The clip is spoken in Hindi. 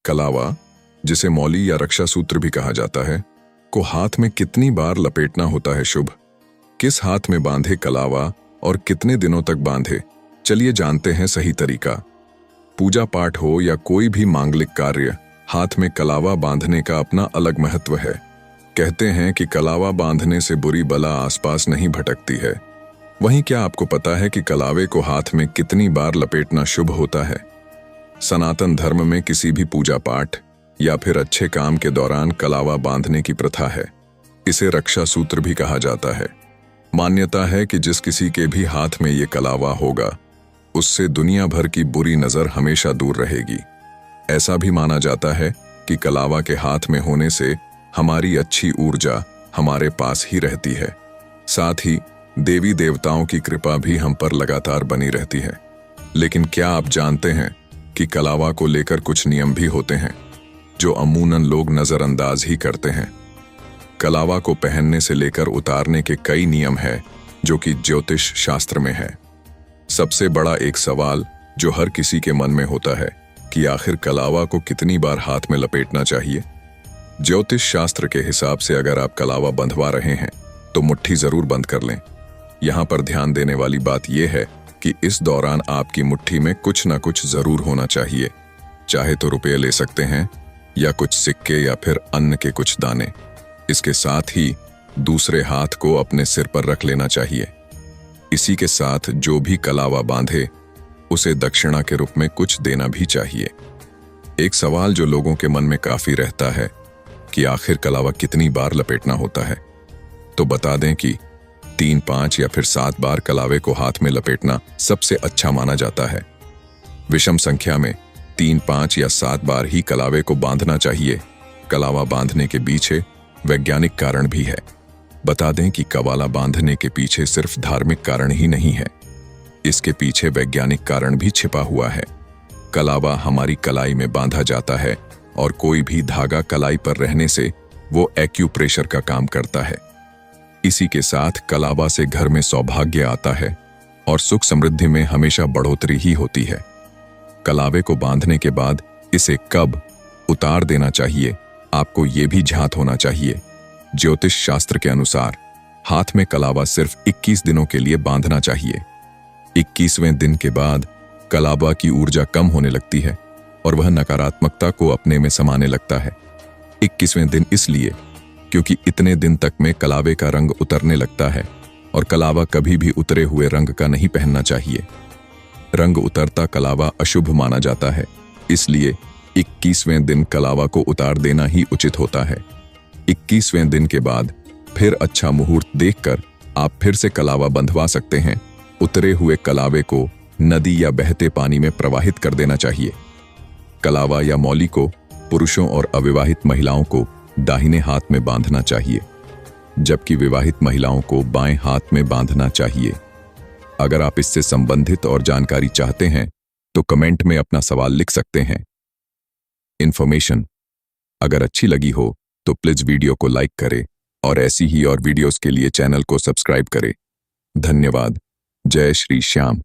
कलावा, जिसे मौली या रक्षा सूत्र भी कहा जाता है, को हाथ में कितनी बार लपेटना होता है शुभ? किस हाथ में बांधे कलावा और कितने दिनों तक बांधे? चलिए जानते हैं सही तरीका। पूजा पाठ हो या कोई भी मांगलिक कार्य, हाथ में कलावा बांधने का अपना अलग महत्व है। कहते हैं कि कलावा बांधने से बुरी बला आसपास नहीं भटकती है। वहीं क्या आपको पता है कि कलावे को हाथ में कितनी बार लपेटना शुभ होता है? सनातन धर्म में किसी भी पूजा पाठ या फिर अच्छे काम के दौरान कलावा बांधने की प्रथा है। इसे रक्षा सूत्र भी कहा जाता है। मान्यता है कि जिस किसी के भी हाथ में ये कलावा होगा, उससे दुनिया भर की बुरी नजर हमेशा दूर रहेगी। ऐसा भी माना जाता है कि कलावा के हाथ में होने से हमारी अच्छी ऊर्जा हमारे पास ही रहती है। साथ ही देवी देवताओं की कृपा भी हम पर लगातार बनी रहती है। लेकिन क्या आप जानते हैं कि कलावा को लेकर कुछ नियम भी होते हैं जो अमूमन लोग नजरअंदाज ही करते हैं। कलावा को पहनने से लेकर उतारने के कई नियम हैं जो कि ज्योतिष शास्त्र में है। सबसे बड़ा एक सवाल जो हर किसी के मन में होता है कि आखिर कलावा को कितनी बार हाथ में लपेटना चाहिए। ज्योतिष शास्त्र के हिसाब से अगर आप कलावा बंधवा रहे हैं तो मुट्ठी जरूर बंद कर लें। यहाँ पर ध्यान देने वाली बात यह है कि इस दौरान आपकी मुट्ठी में कुछ ना कुछ जरूर होना चाहिए। चाहे तो रुपये ले सकते हैं या कुछ सिक्के या फिर अन्न के कुछ दाने। इसके साथ ही दूसरे हाथ को अपने सिर पर रख लेना चाहिए। इसी के साथ जो भी कलावा बांधे उसे दक्षिणा के रूप में कुछ देना भी चाहिए। एक सवाल जो लोगों के मन में काफी रहता है कि आखिर कलावा कितनी बार लपेटना होता है, तो बता दें कि 3, 5 या फिर 7 बार कलावे को हाथ में लपेटना सबसे अच्छा माना जाता है। विषम संख्या में 3, 5 या 7 बार ही कलावे को बांधना चाहिए। कलावा बांधने के पीछे वैज्ञानिक कारण भी है। बता दें कि कवाला बांधने के पीछे सिर्फ धार्मिक कारण ही नहीं है, इसके पीछे वैज्ञानिक कारण भी छिपा हुआ है। कलावा हमारी कलाई में बांधा जाता है और कोई भी धागा कलाई पर रहने से वो एक्यूप्रेशर का काम करता है। इसी के साथ कलावा से घर में सौभाग्य आता है और सुख समृद्धि में हमेशा बढ़ोतरी ही होती है। कलावे को बांधने के बाद इसे कब उतार देना चाहिए, आपको ये भी झांत होना चाहिए। ज्योतिष शास्त्र के अनुसार हाथ में कलावा सिर्फ 21 दिनों के लिए बांधना चाहिए। 21वें दिन के बाद कलावा की ऊर्जा कम होने लगती है और वह नकारात्मकता को अपने में समाने लगता है। 21वें दिन इसलिए क्योंकि इतने दिन तक में कलावे का रंग उतरने लगता है और कलावा कभी भी उतरे हुए रंग का नहीं पहनना चाहिए। रंग उतरता कलावा अशुभ माना जाता है, इसलिए 21वें दिन कलावा को उतार देना ही उचित होता है। 21वें दिन के बाद फिर अच्छा मुहूर्त देखकर आप फिर से कलावा बंधवा सकते हैं। उतरे हुए कलावे को नदी या बहते पानी में प्रवाहित कर देना चाहिए। कलावा या मौली को पुरुषों और अविवाहित महिलाओं को दाहिने हाथ में बांधना चाहिए, जबकि विवाहित महिलाओं को बाएं हाथ में बांधना चाहिए। अगर आप इससे संबंधित और जानकारी चाहते हैं तो कमेंट में अपना सवाल लिख सकते हैं। इन्फॉर्मेशन अगर अच्छी लगी हो तो प्लीज वीडियो को लाइक करें और ऐसी ही और वीडियोस के लिए चैनल को सब्सक्राइब करें। धन्यवाद। जय श्री श्याम।